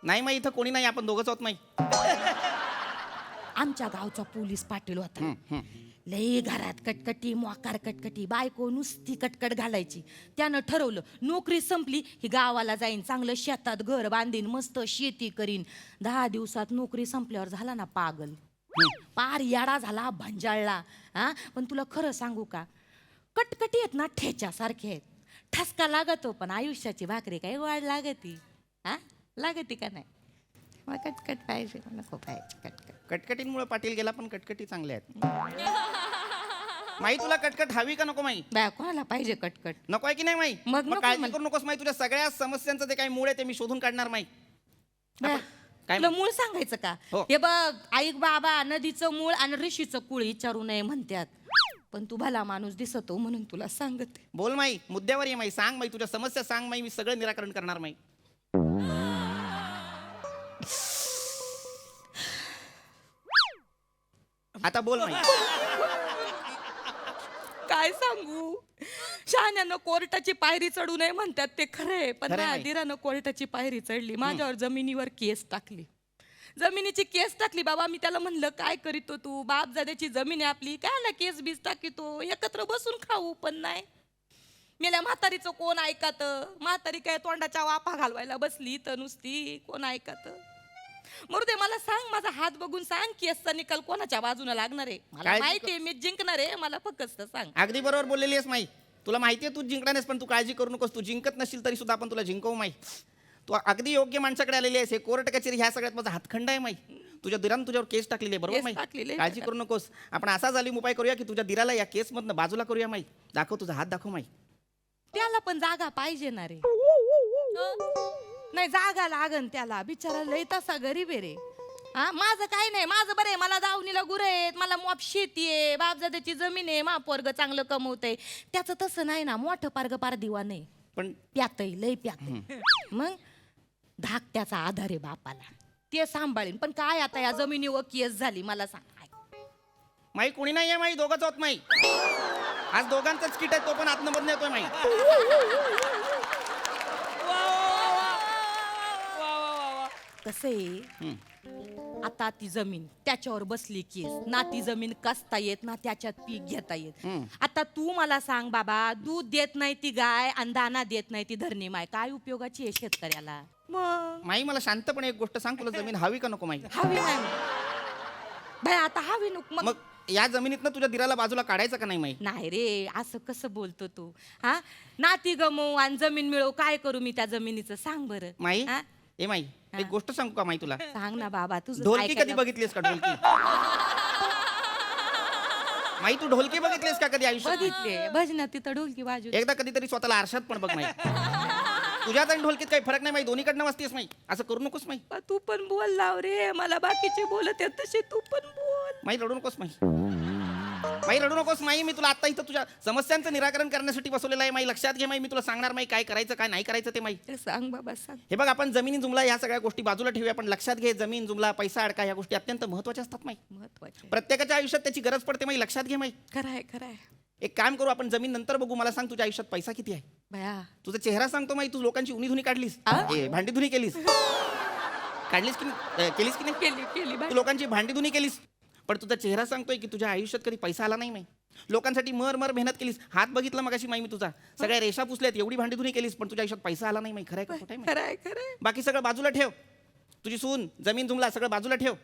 नाही माई इथं कोणी नाही, आपण दोघंच आहोत माई. आमच्या गावचा पोलीस पाटील होता. लई घरात कटकटी मोकार कटकटी, बायको नुसती कटकट घालायची. त्यानं ठरवलं नोकरी संपली ही गावाला जाईन, चांगलं शेतात घर बांधीन, मस्त शेती करीन. 10 दिवसात नोकरी संपल्यावर झाला ना पागल, पार याडा झाला, भंजाळला. हा पण तुला खरं सांगू का, कटकटी आहेत ना ठेच्यासारखे आहेत, ठसका लागतो पण आयुष्याची भाकरी काही वाढ लागती. हा लागती का नाही? मला कटकट पाहिजे, नको पाहिजे कटकट. कटकटींमुळे पाटील गेला, पण कटकटी चांगल्या आहेत. माई तुला कटकट हवी का नको माई? बाया कोणाला पाहिजे कटकट? नको आहे की नाही माई? मग नको काळजी मला. करू नकोस माई, तुझ्या सगळ्या समस्यांचं ते काही मूळ आहे ते मी शोधून काढणार माई. बाया, काय तुला मूळ सांगायचं का? हो. हे बघ, ऐक बाबा, नदीचं मूळ आणि ऋषीचं कुळ विचारू नये म्हणतात, पण तू भला माणूस दिसतो म्हणून तुला सांगते. बोल माई, मुद्द्यावर ये माई, सांग माई, तुझ्या समस्या सांग माई, मी सगळं निराकरण करणार माई. आता बोल माई. काय सांगू, शहाण्यानं कोर्टाची पायरी चढू नये म्हणतात ते खरंय, पण खरंय माझ्या बाई. दिरानं कोर्टाची पायरी चढली, माझ्यावर जमिनीवर केस टाकली. जमिनीची केस टाकली बाबा. मी त्याला म्हणलं काय करीतो तू, बाप जाद्याची जमीन आहे आपली, काय ना केस बीस टाकीतो, एकत्र बसून खाऊ. पण नाही, मेल्या म्हातारीचं कोण ऐकत? म्हातारी काय तोंडाच्या वाफा घालवायला बसली तर नुसती, कोण ऐकत? मरुदे, मला सांग, माझा हात बघून सांग, केसचा निकाल कोणाच्या बाजूला लागणार आहे? मला काय माहिती आहे मी जिंकणार आहे, मला फक्त सांग. अगदी बरोबर बोललेली आहेस माई. तुला माहिती आहे तू जिंकणार आहेस, पण तू काळजी करू नकोस. तू जिंकत नशील तरी सुद्धा आपण तुला जिंकवू माई. तू अगदी योग्य माणसाकडे आलेली आहेस. हे कोर्ट कचेरी ह्या सगळ्यात माझा हातखंड आहे माई. तुझ्या दिरानं तुझ्यावर केस टाकलेली आहे, बरोबर केस माई? टाकलेली आहे. काळजी करू नकोस. आपण असा झाली उपाय करूया की तुझ्या दिराला या केसमधनं बाजूला करूया माई. दाखव तुझा हात, दाखव माई. त्याला पण जागा पाहिजे ना रे. नाही, जागा लागन त्याला, बिचारा लय तसा गरीब आहे रे. हा, माझं काय नाही, माझं बरं आहे, मला दावणीला गुरं आहेत, मला मॉप शेती आहे, बापजाद्याची जमीन आहे, महापोरग चांगलं कमवतंय. त्याचं तसं नाही ना, मोठं पारग पार दिवा नाही, पण प्यातय लय प्यातय. मग धाकट्याचा आधार आहे बापाला, ते सांभाळीन. पण काय आता या जमिनीवर केस झाली, मला सांग. माई कोणी नाही आहे माई, दोघंच आहोत माई. आज दोघांचाच किट आहे, तो पण आतनं येतोय माई. कसं आहे, आता ती जमीन त्याच्यावर बसली केस ना, ती जमीन कसता येत ना, त्याच्यात पीक घेता येत. आता तू मला सांग बाबा, दूध देत नाही ती गाय आणि दाना देत नाही ती धरणी माय, काय उपयोगाची आहे शेतकऱ्याला? मग माई मला शांतपणे एक गोष्ट सांग, तुला जमीन हवी का नको माई? हवी नाही बाय, आता हवी नको. मग या जमिनीतनं तुझ्या दिराला बाजूला काढायचं का नाही माई? नाही रे, असं कसं बोलतो तू? हा, नाती गमवू आणि जमीन मिळवू, काय करू मी त्या जमिनीचं, सांग बरं. माई हा? ए माई, एक गोष्ट सांगू का माई तुला? सांग ना बाबा, तुझं ढोलकी ऐकायला- कधी बघितलीस का? ढोलकी माई, तू ढोलकी बघितलीस का कधी आयुष्यात? बघितले भजनात तिथं ढोलकी वाजू. एकदा कधीतरी स्वतःला आरशात पण बघ माई. तुझ्यात आणि ढोलकीत काही फरक नाही माई, दोन्हीकडनं वाजतेस माई. असं करू नकोस माई. तू पण बोल लाव रे, मला बाकीचे बोलत आहेत तसे तू पण बोल. माई रडू नकोस माई. माई रडू नकोस माई, मी तुला आता इथं तुझ्या समस्यांचं निराकरण करण्यासाठी बसवलेलं आहे माई. लक्षात घे माई, मी तुला सांगणार माई काय करायचं काय नाही करायचं ते माई. सांग बाबा सांग. हे बघ, आपण जमिनी जुमला ह्या सगळ्या गोष्टी बाजूला ठेवूया, पण लक्षात घे, जमीन जुमला, पैसा अडका ह्या गोष्टी अत्यंत महत्त्वाच्या असतात माई. महत्वाचे. प्रत्येकाच्या आयुष्यात त्याची गरज पडते माई, लक्षात घे माई. खरंय खरंय. एक काम करू आपण, जमीन नंतर बघू. मला सांग, तुझ्या आयुष्यात पैसा किती आहे? बया तुझा चेहरा सांगतो माई. तू लोकांची उनी धुनी काढलीस, भांडी धुनी केलीस, काढलीस की केलीस की नाही? केली केली तू लोकांची भांडी धुनी केलीस, पण तुझा चेहरा सांगतोय की तुझ्या आयुष्यात कधी पैसा आला नाही माई. लोकांसाठी मर मेहनत केलीस, हात बघितला मगाशी माई मी तुझा, सगळ्या रेषा पुसल्यात, एवढी भांडी धुनी केलीस, पण तुझ्या आयुष्यात पैसा आला नाही माई. खरंय का खोटं आहे माई? खरंय खरंय. बाकी सगळं बाजूला ठेव. तुझी सून, जमीन जुमला सगळं बाजूला ठेव,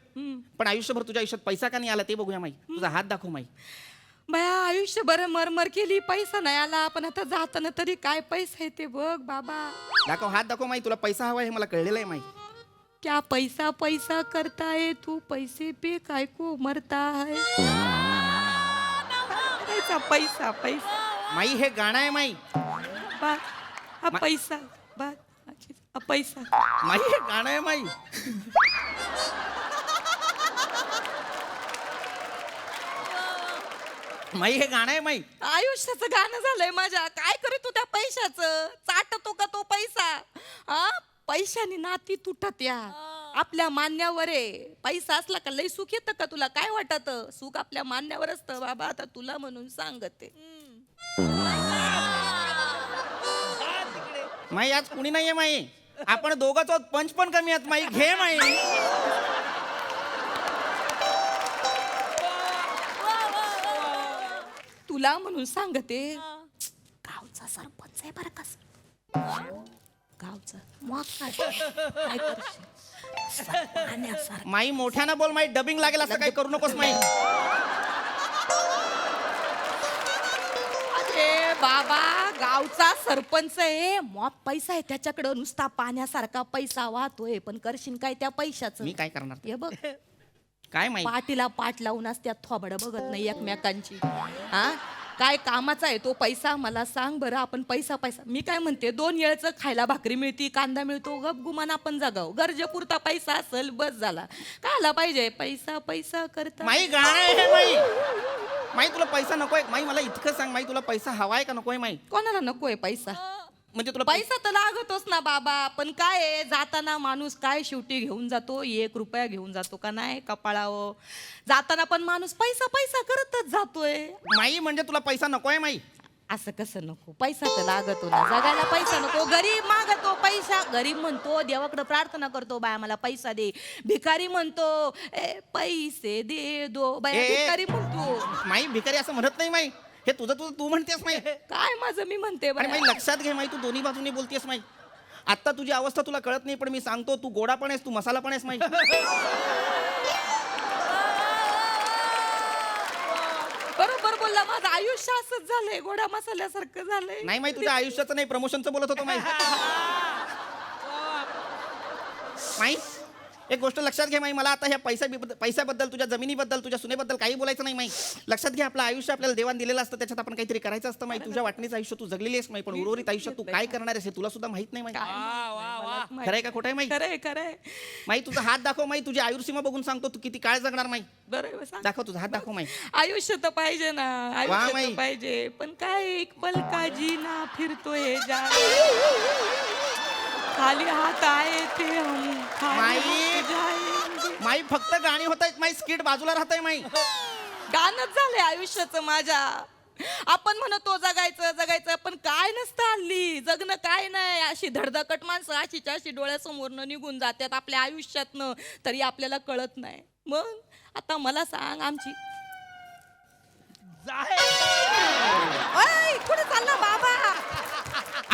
पण आयुष्यभर तुझ्या आयुष्यात पैसा का नाही आला ते बघूया माई. तुझा हात दाखव माई. बया आयुष्यभर मरमर केली, पैसा नाही आला, पण आता जाताना तरी काय पैसा आहे ते बघ बाबा. दाखव, हात दाखव माई. तुला पैसा हवा हे मला कळलेलं आहे माई. क्या पैसा पैसा करता है तू, पैसे पे काय को मरता है. पैसा पैसा माई हे गाणं आहे माई. बा हा पैसा बा हा पैसा. माई हे गाणं आहे माई. माई हे गाणं आहे माई. आयुष्याचं गाणं झालंय माझ्या. काय करतो त्या पैशाचं, चाटतो का तो पैसा? हा, पैशाने नाती तुटत या. आपल्या मान्यावर आहे. पैसा असला का लय सुख येतं का तुला? काय वाटत? सुख आपल्या मान्यावर असतं बाबा. आता तुला म्हणून सांगते. माई आज कुणी नाहीये माई. आपण दोघंच आहोत, पंच पण कमी आहेत माई. घे माई. तुला म्हणून सांगते, गावचा सरपंच आहे बरं का, गावचा मोठा. काय करशील? पाण्यासारखा. माई मोठ्यानं बोल माई, डबिंग लागेल असं काही करू नकोस माई. अरे बाबा, गावचा सरपंच आहे, मॉप पैसा आहे त्याच्याकडं, नुसता पाण्यासारखा पैसा वाहतोय. पण करशील काय त्या पैशाचं? मी काय करणार? हे बघ, काय माई? पाठीला पाठ लावून त्या थोबड बघत नाही एकमेकांची. हा, काय कामाचा आहे तो पैसा? मला सांग बरं. आपण पैसा पैसा, मी काय म्हणते, 2 वेळचं खायला भाकरी मिळती, कांदा मिळतो, गप गुमान आपण जगाव. गरजेपुरता पैसा असेल बस झाला. काय आला पाहिजे पैसा पैसा करता. माई गाणं आहे माई. माई तुला पैसा नकोय माई? मला इतकं सांग माई, तुला पैसा हवाय का नकोय माई? कोणाला नकोय पैसा? म्हणजे तुला पैसा तर लागतोच ना बाबा. पण काय आहे, जाताना माणूस काय शेवटी घेऊन जातो? 1 रुपया घेऊन जातो का नाही कपाळावर? जाताना पण माणूस पैसा पैसा करतच जातोय. माई म्हणजे तुला पैसा नकोय माई? असं कसं नको? पैसा तर लागतो ना, जगायला पैसा नको. गरीब मागतो पैसा, गरीब म्हणतो देवाकडे प्रार्थना करतो, बाया मला पैसा दे. भिकारी म्हणतो पैसे दे दो, बाया ए, भिकारी म्हणतो. माई भिकारी असं म्हणत नाही माई. हे तुझं तुझं तू म्हणतेस माई. काय माझं मी म्हणते अरे माई बाया. लक्षात घे माई, तू दोन्ही बाजूने बोलतेस माई. आता तुझी अवस्था तुला कळत नाही, पण मी सांगतो, तू गोडा पण आहेस, तू मसाला पण आहेस माई. बरोबर बोलला. माझं आयुष्य असंच झालंय, गोडा मसाल्यासारखं झालंय. नाही माई, तुझ्या आयुष्याचं नाही, प्रमोशनचं बोलत होतो माई. माई एक गोष्ट लक्षात घे माई, मला आता ह्या पैशाबद्दल, तुझ्या जमिनीबद्दल, तुझ्या सुनेबद्दल काही बोलायचं नाही माई. लक्षात घे, आपलं आयुष्य आपल्याला देवान दिलेलं असतं, त्याच्यात आपण काहीतरी करायचं असतं माई. तुझ्या वाटणीचं आयुष्य तू जगलेली आहेस माई, पण उर्वरित आयुष्य तू काय करणार आहेस हे तुला सुद्धा माहित नाही माई. खरंय का खोटं आहे माई? खरंय खरंय. माई तुझा हात दाखव माई, तुझी आयुर्सीमा बघून सांगतो तू किती काळ जगणार माई. बरोबर सांग. दाखव तुझा हात दाखव माई. आयुष्य तर पाहिजे ना, आयुष्य माई. तर पाहिजे. पण काय एक पल का जीना फिरतोय जा, खाली हात आहे ते हम खाली माई. हात जाएंगे. माई फक्त गाणी होत आहेत माई, स्किट बाजूला राहत आहे माई. गाणंच झालंय आयुष्याचं माझ्या. आपण म्हणतो जगायचं जगायचं, पण काय नसतं हल्ली. जगणं काय नाही, अशी धडधकट माणसं अशीच्या अशी डोळ्यासमोरनं निघून जातात आपल्या आयुष्यातनं, तरी आपल्याला कळत नाही. मग आता मला सांग, आमची ओय, कुठे चालला बाबा?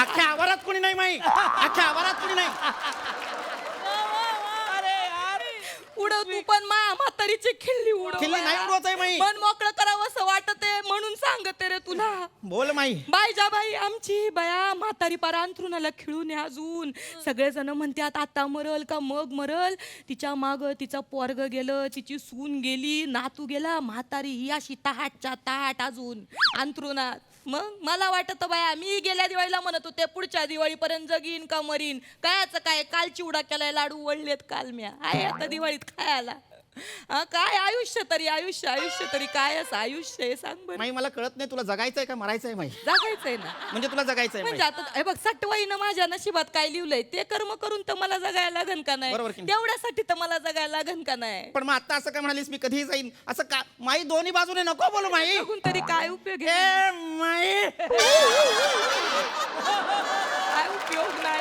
अख्ख्या आवारात कोणी नाही माई, अख्ख्या आवारात कोणी नाही. उडव तू पण माया म्हातारीची खिल्ली उडव. खिल्ली नाही उडवत आहे माई. मन मोकळं करावं असं वाटत आहे म्हणून सांगते रे तुला. बोल माई. बाई बाई आमची बया म्हातारी पारा अंथरुणाला खिळून आहे अजून. सगळेजण म्हणतात आता मरल का मग मरल. तिच्या माग तिचा पोरग गेलं, तिची सून गेली, नातू गेला, म्हातारी ही अशी ताहाटच्या ताहाट अजून अंथरुणात. मग मला वाटत बाया, मी गेल्या दिवाळीला म्हणत होते पुढच्या दिवाळीपर्यंत जगीन का मरीन. कायचं काय, काल चिवडा केलाय, लाडू वळलेत काल म्या. आहे आता दिवाळीत खायला. काय आयुष्य तरी, आयुष्य आयुष्य तरी काय असं आयुष्य आहे सांग बरं. माई मला कळत नाही, तुला जगायचंय का मरायचंय माई? जगायचंय ना. म्हणजे तुला जगायचंय माई. म्हणजे आता हे बघ, सटवाईनं माझ्या नशिबात काय लिहिलंय ते कर्म करून तर मला जगायला लागन का नाही? बरोबर की नाही? तेवढ्यासाठी तर मला जगायला लागन का नाही? पण मग आता असं काय म्हणालीस, मी कधीही जाईन असं का? माई दोन्ही बाजूने नको बोलू माई. बघून तरी काय उपयोग आहे? ए माई. काय उपयोग नाही.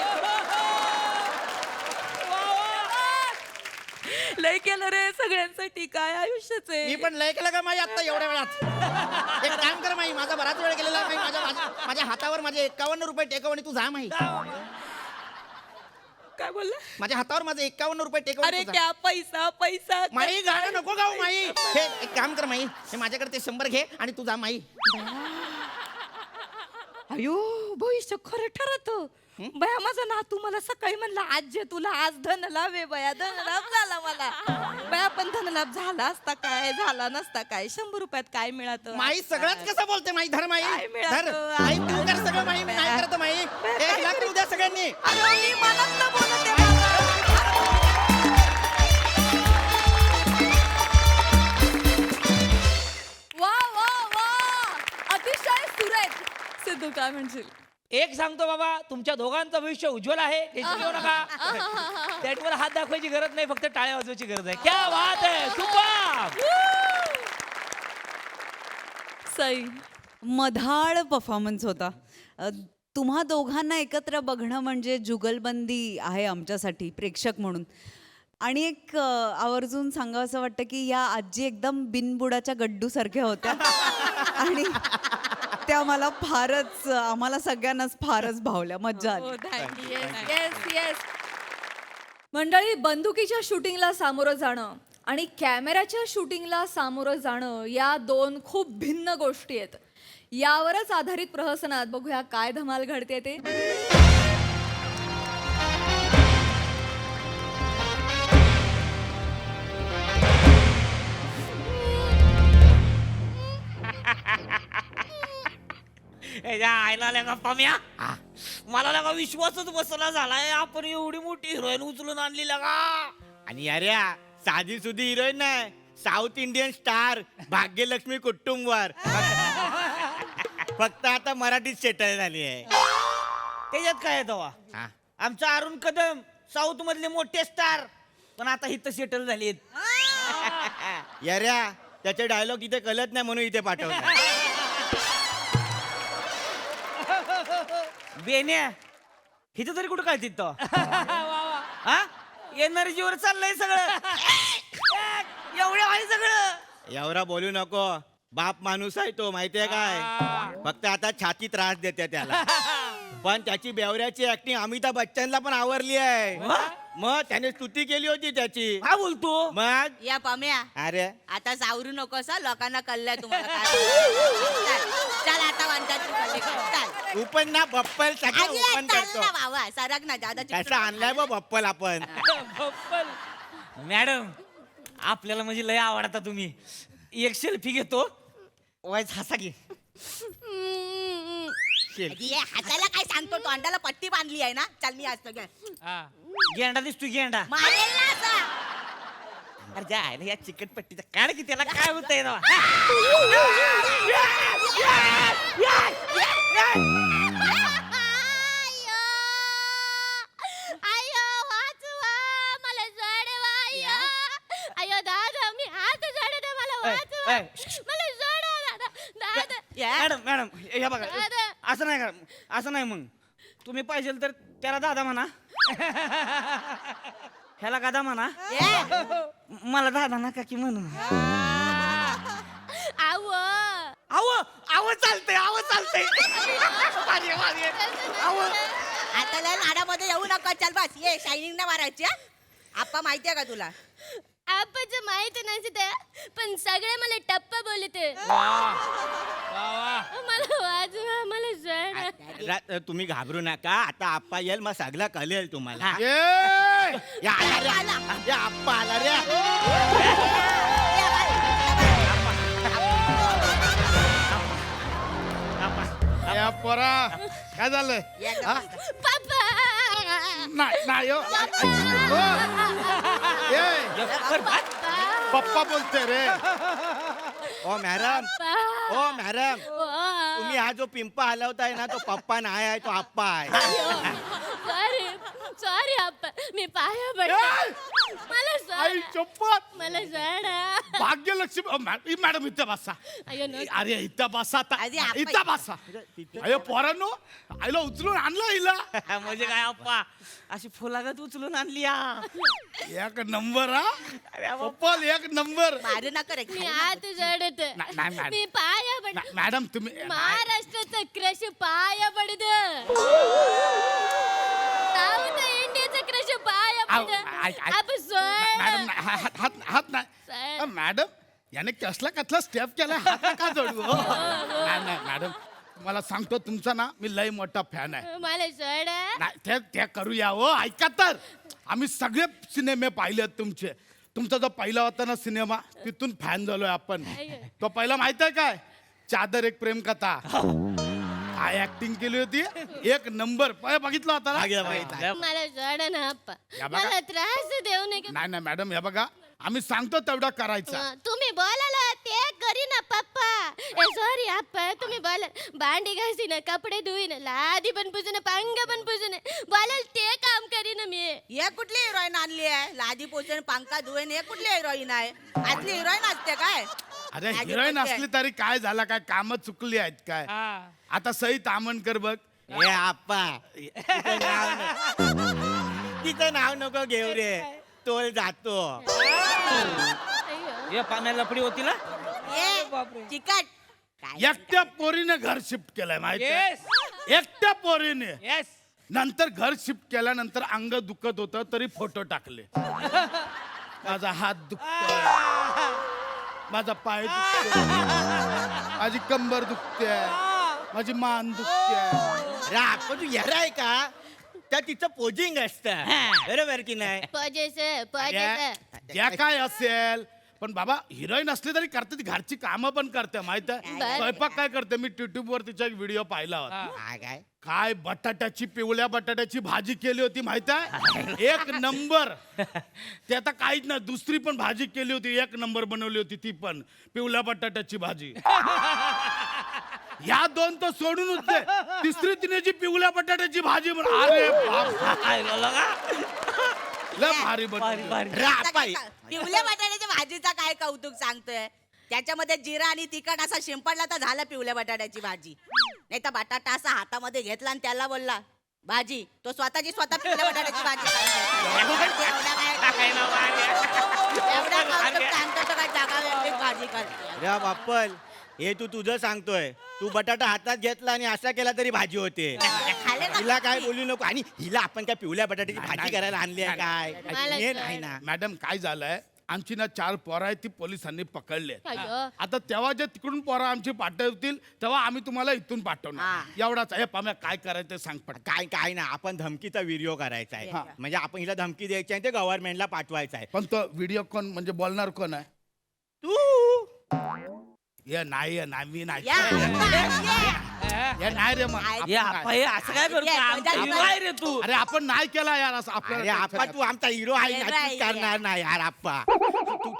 लय केलं रे सगळ्यांसाठी, काय आयुष्यच मी आहे. पण लय केलं का माई आता एवढ्या वेळात? एक काम कर माई, माझा बराच वेळ गेलेला माई. माझ्या हातावर माझे 51 रुपये टेकव आणि तू जा माई. काय बोलला? माझ्या हातावर माझे 51 रुपये टेकव. अरे क्या पैसा पैसा. माई गाणं नको गाऊ माई. हे एक काम कर माई, हे माझ्याकडे ते 100 घे आणि तू जा माई. अयो भविष्य खरं ठरत. बया माझा नातू मला सकाळी म्हणला, आज्जे तुला आज धन लाभ आहे. बया धन लाभ झाला मला. बया पण धन लाभ झाला असता काय, झाला नसता काय, 100 रुपयात काय मिळत? माई सगळंच कसं बोलते माई. धर माई, काय मिळालं? धर माई, तू कर सगळं माई. मी नाही करत माई. 1 लाख देऊ द्या सगळ्यांनी. अरे मी मनातनं बोलते बाबा. वा वा वा, अतिशय सुरेख. सिद्धू काय म्हणशील? एक सांगतो बाबा, तुमच्या दोघांचं भविष्य उज्ज्वल आहे, टेन्शन घेऊ नका. त्या तुम्हाला हात दाखवायची गरज नाही, फक्त टाळ्या वाजवायची गरज आहे. क्या बात आहे, सुपर. सई. मधाळ परफॉर्मन्स होता. तुम्हा दोघांना एकत्र बघणं म्हणजे जुगलबंदी आहे आमच्यासाठी प्रेक्षक म्हणून. आणि एक आवर्जून सांगावं असं वाटतं की या आजी एकदम बिनबुडाच्या गड्डूसारख्या होत्या आणि त्या मला फारच आम्हाला सगळ्यांनाच फारच भावल्या, मज्जा आली. Yes yes. मंडळी, बंदुकीच्या शूटिंगला सामोरं जाणं आणि कॅमेऱ्याच्या शूटिंगला सामोरं जाणं या दोन खूप भिन्न गोष्टी आहेत. यावरच आधारित प्रहसनात बघूया काय धमाल घडते ते. आयला लगा पम्या, मला लगा विश्वासच बसला झालाय. आपण एवढी मोठी हिरोईन उचलून आणली लगा. आणि अरे साधी सुधी हिरोईन नाही, साऊथ इंडियन स्टार भाग्यलक्ष्मी कुटुंबवर. फक्त आता मराठीत सेटल झाली आहे. त्याच्यात काय आहे तेव्हा? हा. आमचा अरुण कदम साऊथ मधले मोठे स्टार पण आता इथं सेटल झालेत. याऱ्या त्याचे डायलॉग तिथे कळत नाही म्हणून इथे पाठवलं. बेन्या हिथं तरी कुठं कळतील तो? हा, एनर्जीवर चाललंय सगळं. एवढं आहे सगळं. एवढा बोलू नको, बाप माणूस आहे तो, माहितीये काय. फक्त आता छाती त्रास देते त्याला. पण त्याची बेवऱ्याची ऍक्टिंग अमिताभ बच्चनला पण आवडली आहे. मग त्याने स्तुती केली होती त्याची. काय बोलतो? मग या पम्या, अरे आता सावरू नकोस हं, लोकांना कळलंय तुम्हाला काय. चल आता वांटाची कल्ली कर, चल. तू पण ना बप्पल सगळं अरे, ओपन चल करतो. ना बाबा, सरक ना दादा. कसा आणलाय बा बप्पल आपण. मॅडम आपल्याला म्हणजे लय आवडता तुम्ही. एक सेल्फी घेतो. वाईच हसा घे. हाताला काय सांगतो, तोंडाला पट्टी बांधली आहे ना. चल मी असतो घे. गेंडा दिसतो गेंडा. मारेल ना असा. अरे जायला या चिकट पट्टीचा काढ की त्याला काय होतंय ना. अयो वाचवा, मला जडवा. अयो दादा, मी हात जडते, मला वाचवा. मला जडा दादा. दादा मॅडम मॅडम हे बघा, दादा. असं नाही करा, असं नाही. मग तुम्ही पाहिजे तर त्याला दादा म्हणा, ह्याला गादा म्हणा, मला दादा नका की म्हणून. आव आव आव चालतंय, आव चालतंय. आता लय लाडामध्ये येऊ नका. चल बस ये, शायनिंग ना मारायची हं? आप्पा माहितीये का तुला? आपाच माहित नसते पण सगळे मला टप्पा बोलते. मला वाचवा, मला जड. तुम्ही घाबरू नका, आता आप्पा येईल, मग सगळं कळेल तुम्हाला. या आप्पा आला रे. या पोरा काय झालं? पप्पा नाही हो. पप्पा बोलते रे. ओ मॅडम, ओ मॅडम, तुम्ही हा जो पिंपा हलवताय ना तो पप्पा नाही आहे, तो आप्पा आहे. सॉरी सॉरी आप्पा, मी पाया पडते. मला आई जड, चप्पत. मला जड. भाग्यलक्ष्मी मॅडम इथं बसा. अयो नो. अरे इथं बसा आता. अरे, आप्पा. इथं बसा. अरे पोरांनो, आईला उचलून आणलं हिला. म्हणजे काय अप्पा, अशी फुलागत उचलून आणली या. एक नंबर हा पप्पल, एक नंबर. मारू नका रे. मी हात जडत, नाही, मॅडम. मी पाया पडते. मॅडम तुम्ही महाराष्ट्राचं क्रश पाया पडत, साऊथ इंडियाचं क्रश पाया पडत. आपण मॅडम हात नाही. सर. मॅडम याने कसला स्टेप केला, हात का जोडू. नाही मॅडम, मला सांगतो तुमचा ना मी लय मोठा फॅन आहे. मला जड. नाही ते करूया हो. ऐका तर, आम्ही सगळे सिनेमे पाहिलेत तुमचे. तुमचा जो पहिला होता ना सिनेमा, तिथून फॅन झालोय आपण. तो पहिला माहित आहे काय? चादर एक प्रेम कथा. काय ऍक्टिंग केली होती, एक नंबर. बघितला होता ना? मला जड ना आप्पा, या बघा. मला त्रास देऊ नका. नाही मॅडम, हे बघा आम्ही सांगतो तेवढा करायचा. तुम्ही बोलाला ते करी ना पप्पा. सॉरी आप्पा, तुम्ही बोला. भांडी घासी ना, कपडे धुई ना, लादी पण पुजू ना, पंग पण पुजू ना, बोलाल ते काम करी ना मी. हे कुठली हिरोईन आणली आहे? लादी पोचन, पंखा धुवेन, हे कुठली हिरोईन आहे? असली हिरोईन असते काय? अरे लादी हिरोईन पोचन. असली तरी काय झाला, काय काम चुकली आहेत काय? आता सई तामणकर बघ, हे आप्पा तिचं नाव नको घेऊ रे तोल जातो. हे पाण्याला लपडी होती ना चिकट एकट्या पोरीने घर शिफ्ट केलंय माहिती येस एकट्या पोरीने येस नंतर घर शिफ्ट केल्यानंतर अंग दुखत होतं तरी फोटो टाकले. माझा हात दुखतोय, माझा पाय दुखतोय, माझी कंबर दुखते, माझी मान दुखते. अरे आपण तू येरा आहे का त्या तिचं पोजिंग असतं बरोबर की नाही. ज्या काय असेल पण बाबा हिरोईन असली तरी करते ती घरची कामं पण करते माहित आहे. स्वयंपाक काय करते मी युट्यूब वर तिचा एक व्हिडिओ पाहिला होता. काय काय बटाट्याची पिवळ्या बटाट्याची भाजी केली होती माहित आहे. एक नंबर. ते आता काहीच नाही दुसरी पण भाजी केली होती एक नंबर बनवली होती ती पण पिवळ्या बटाट्याची भाजी. या दोन तर सोडून होते तिसरी तिने जी पिवळ्या बटाट्याची भाजी अरे बाप लय भारी बनवली. पिवल्या बटाट्याच्या भाजीचा काय कौतुक सांगतोय. त्याच्यामध्ये जिरा आणि तिखट असा शिंपडला तर झालं पिवल्या बटाट्याची भाजी. नाही तर बटाटा असा हातामध्ये घेतला आणि त्याला बोलला भाजी तो स्वतः पिवल्या बटाट्याची भाजी भाजी करते. अरे बाप्पल हे तू तुझं सांगतोय तू बटाटा हातात घेतला आणि असा केला तरी भाजी होते. हिला काय बोलू नको आणि हिला आपण काय पिवल्या बटाट्याची भाजी करायला आणली आहे काय हे नाही ना. मॅडम काय झालंय आमची ना 4 पोरं आहेत ती पोलिसांनी पकडले. अय्यो. आता तेव्हा जे तिकडून पोरं आमची पाठवतील तेव्हा आम्ही तुम्हाला इथून पाठवणार एवढाच. हे पाम्या काय करायचं सांग पट. काय काय ना आपण धमकीचा व्हिडिओ करायचा आहे. म्हणजे आपण हिला धमकी द्यायची आहे ते गव्हर्नमेंटला पाठवायचं आहे. पण तो व्हिडिओ कोण म्हणजे बोलणार कोण आहे. तू हे नाही हे नाही मी नाही या, हे नाही रे मग हे आप्पा हे असं काय करतो आमचा hero आहे रे तू अरे आपण नाही केला यार असं अरे आपल्याला आप्पा तू आमचा हिरो आहे Hero ना, आहे, तू करणार नाही यार आप्पा.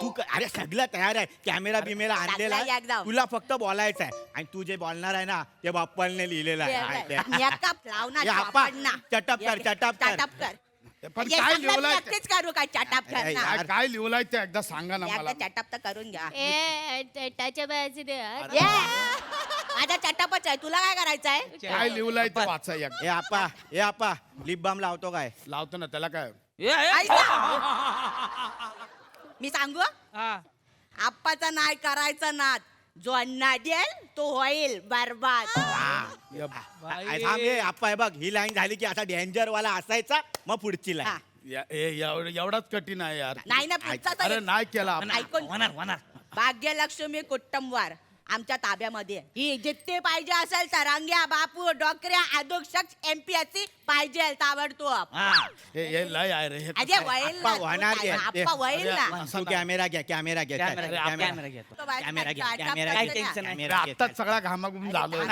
तू अरे सगळं तयार आहे कॅमेरा बिमेरा आणलेला टाकला आहे. एकदम. तुला फक्त बोलायचं आहे आणि तू जे बोलणार आहे ना ते बाप्पाने लिहिलेलं आहे. मेकअप लावणार हे आप्पा चटप कर चटप कर. चटप कर. पण हे काय सगळं मी लिहिलंय ते? एकटीच करू काय चटप अरे करणार. यार. काय लिहिलंय ते एकदा सांगा ना मला. एकदा चटप तर करून घ्या. त्याच्या बाजू दे ये. माझा चटपच आहे तुला काय करायचं आहे. काय लिहिलंय ते वाचा एकदा. हे आप्पा लिप बाम लावतो काय. लावतो ना त्याला काय. मी सांगू हा. आप्पाचा नाही करायचा नाद जो नादेल तो होईल बरबाद. थांब हे आप्पा हे बघ ही लाईन झाली की असा डेंजर वाला असायचा मग पुढची हा. लाईन. एवढाच कठीण आहे यार. नाही ना पुढचा तर अरे नाही केला आपण. ऐकून होणार भाग्यलक्ष्मी कुटुंबवार आमच्या ताब्यामध्ये आहे. ही जितके पाहिजे असेल तरंग्या बापू डोकऱ्या अधोक्षक MPSC पाहिजे ताबडतोब. हे लय आहे रे हे. अजय वैल आप्पा होणार घे. आप्पा वैल ना. तू कॅमेरा घ्या कॅमेरा घ्या कॅमेरा घ्या, कॅमेरा कॅमेरा घ्या. कॅमेरा घ्या कॅमेरा काय घ्या. टेन्शन नाही. अरे आत्ताच सगळा घामाघूम झालो.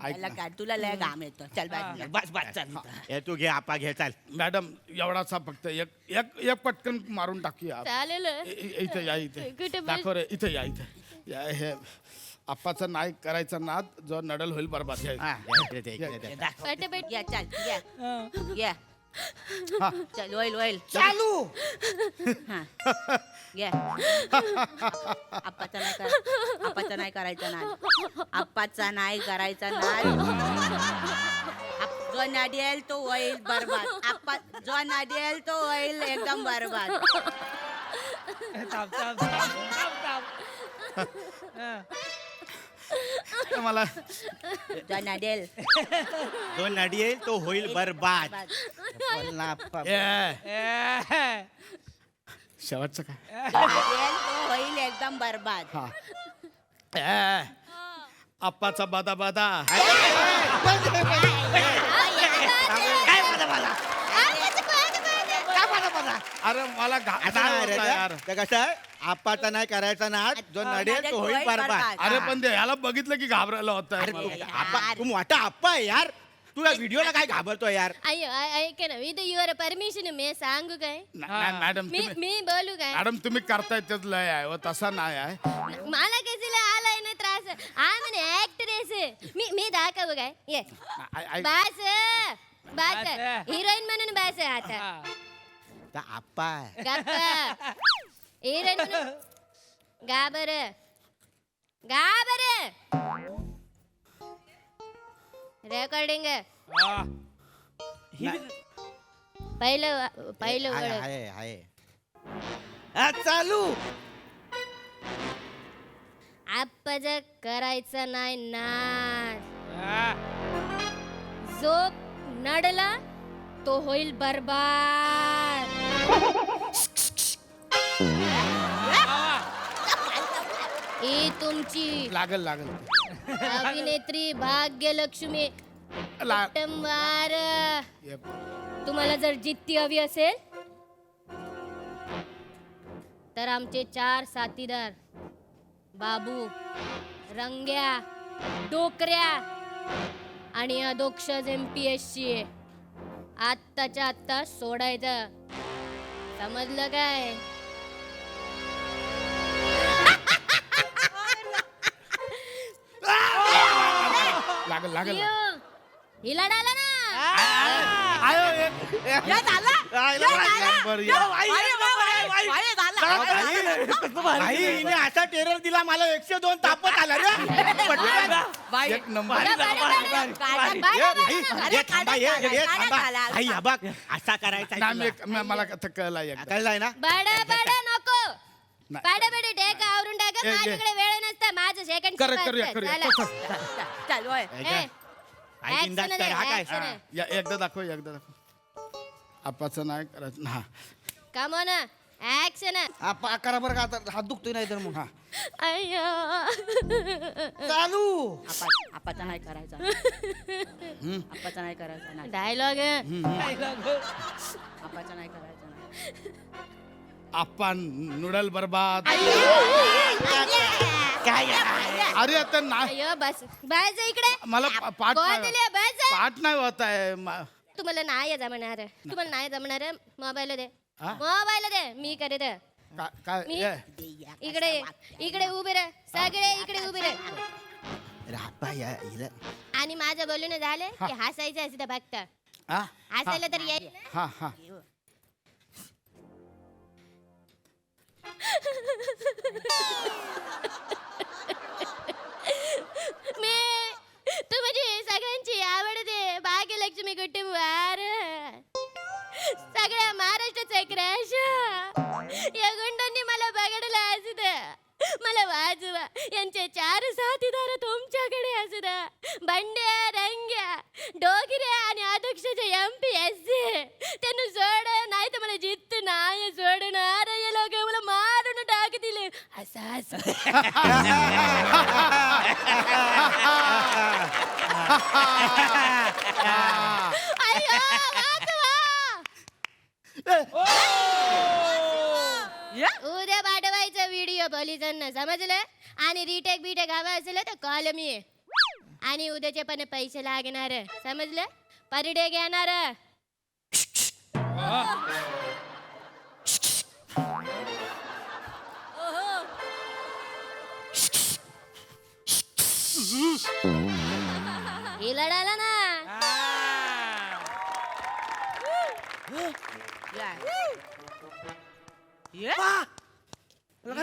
त्याला काय तुला लय घाम येतो चल बाजूला. बस बस चल हे तू घे आप्पा घे चाल. मॅडम एवढासा फक्त एक पटकन मारून टाकूया. चालेल इथे या इथे कुठे बस? दाखव रे इथे या इथे या हे आप्पाचा नाही करायचा नाद जो नडल होईल बरबाद. या, हा, इकडे दे, इकडे दे. पटापट या चल या हा. चल होईल चालू हा. घ्या. आप्पाचा नाही करायचा नाद. आप्पाचा नाही करायचा नाद. जो नादेल तो होईल बरबाद. आप्पा जो नादेल तो होईल एकदम बरबाद. थांब थांब थांब थांब मला जो नादेल जो नडियेल तो होईल बरबाद. ए, शेवटचं काय. नादेल तो होईल एकदम बरबाद. हा ए, आप्पाचा बादा बादा. अरे मला आता नाही रे यार. ते कसं आहे आप्पाचा नाही करायचा नाद जो नडेल तो होईल बरबाद. अरे पण ते याला बघितलं की घाबरायला होत अरे तू मोठा आप्पा आहे यार. तू या व्हिडिओला काय घाबरतोय यार. अय्यो ऐक ना विथ युअर परमिशन मी सांगू काय मॅडम मी तुम्ही मी बोलू काय मॅडम तुम्ही करताय तेच लय आहे व तसा नाही आहे. मला कशाला आलाय ना त्रास आम्ही ऍक्ट्रेस मी दाखवू काय ये बस बस हिरोईन म्हणून बस आता तर आप्पा आहे. गप्पा हिरोईन म्हणून गाबर गाबर रेकॉर्डिंग आहे वा. ही पहिलं पहिलं आहे, वळण. आहे, आहे. हा, चालू आप्पाच करायचं नाही नाद. आ, जो नडला तो होईल बरबाद. ही तुमची लागल लागल अभिनेत्री भाग्यलक्ष्मी ला- कुटुंबार. तुम्हाला जर जित्ती हवी असेल तर आमचे 4 साथीदार बाबू, रंग्या, डोकऱ्या आणि अधोक्षज MPSC आहे. आत्ताच्या आत्ता सोडायचं, समजलं काय? लागल लागल यो, हिला डाला ना. असा टेरर दिला मला 102 तापत आला रे एक नंबर असा करायचा मला कळला कळलाय ना बडा बडा नको. नाही. बडा बडा टेक आवरून टाका. ए, ए. माझ्याकडे वेळ नसता. माझं सेकंड करूया आई बिंदास कर, हा काय? एकदा दाखव एकदा दाखव आपाचं नाही करायचं हा कम ऑन ऍक्शन. करा बरं का आता हात दुखतोय नाही तर मग हा अय्यो. चालू आपाचा नाही करायचा आपाचा नाही करायचा नाही डायलॉग आपाचा नाही करायचा नाही आपण नूडल बर्बाद अरे आता नाही अय्यो बस बस इकडे. मला पाठ गोवा नाही दिली, बस. पाठ नाही होत आहे तुम्हाला नाही जमणार. तुम्हाला नाही जमणार. मोबाईल दे. हा? मोबाईल दे. मी करे दे. काय मी ए, इकडे इकडे उभे रे. सगळे इकडे उभे रे. आणि माझं बोलून झालं की हसायचं असं बघता. हा हसायला तर येईल. हा हा मी तुमची सगळ्यांची आवडते भाग्यलक्ष्मी कुटुंबार. सगळ्या महाराष्ट्राचा क्रॅश. या गुंडांनी मला बघडला असू द्या. मला वाजवा. यांचे 4 साथीदार तुमच्याकडे असू द्या. बंड्या, रंग्या, डोगऱ्या आणि अध्यक्षाचे MPSC. त्यांना सोड नाही तर मला जित्त नाही सोडणार. हे लोक मला मारून टाकतील. असं असं अय्यो, वाचवा. उद्या पाठवायचा व्हिडिओ पोलिसांना, समजलं? आणि रिटेक बिटेक हवा असेल तर कॉल मी आहे. आणि उद्याचे पण पैसे लागणार, समजलं? पर डे घेणार. ही लढाला ना.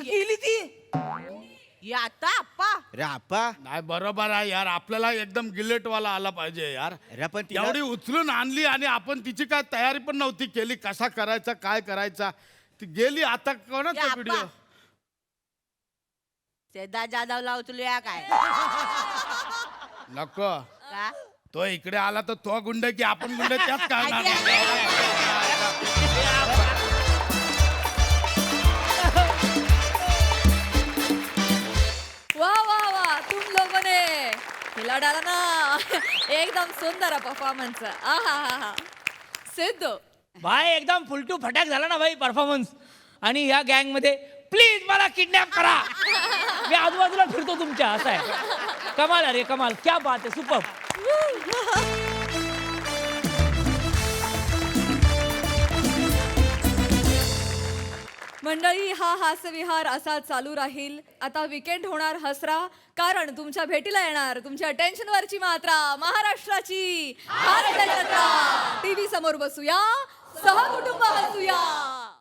गेली ती आता आप्पा रे आप्पा नाही बरोबर आहे यार. आपल्याला एकदम गिलेटवाला आला पाहिजे यार. अरे पण तिला- एवढी उचलून आणली आणि आपण तिची काय तयारी पण नव्हती केली. कसा करायचा काय करायचा ती गेली. आता कोणाचा या व्हिडिओ आप्पा. सेदा जाधवला उचलूया काय नको. का तो इकडे आला तर तो गुंड की आपण गुंड त्यात काय वाह वाह वाह, तुम लोगों ने हिला डाला ना. एकदम सुंदर परफॉर्मन्स. आहा सिद्धू भाई एकदम फुलटू फटाक झाला ना भाई परफॉर्मन्स. आणि या गँग मध्ये प्लीज मला किडनॅप करा. मी आजूबाजूला फिरतो तुमच्या. असं आहे. कमाल अरे कमाल. क्या बात आहे. सुपर. मंडळी, हा हास्यविहार असा चालू राहील. आता विकेंड होणार हसरा, कारण तुमच्या भेटीला येणार तुमच्या टेन्शनवरची मात्रा महाराष्ट्राची हास्य जत्रा. टीव्ही समोर बसूया, सहकुटुंब हसूया.